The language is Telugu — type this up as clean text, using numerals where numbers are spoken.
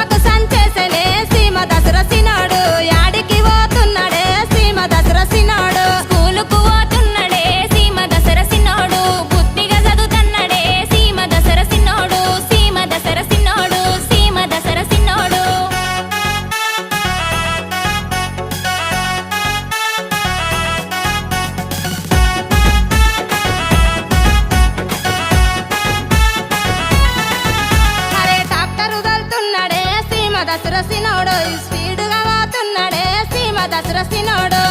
సీమకు సంచేసలే సీమ దసరసినోడు యాడికి పోతున్నాడే సీమ దసరసినోడు స్కూలుకు పోతున్నడే సీమ దసరసినోడు బుద్ధిగా చదువుతన్నడే సీమ దసరసినోడు సీమ దసరసినోడు సీమ దసరసినోడు అరే డాక్టర్ వదులుతున్నాడే సీమ దసరసినోడు స్పీడుగా పోతున్నాడే సీమ దసరసినోడు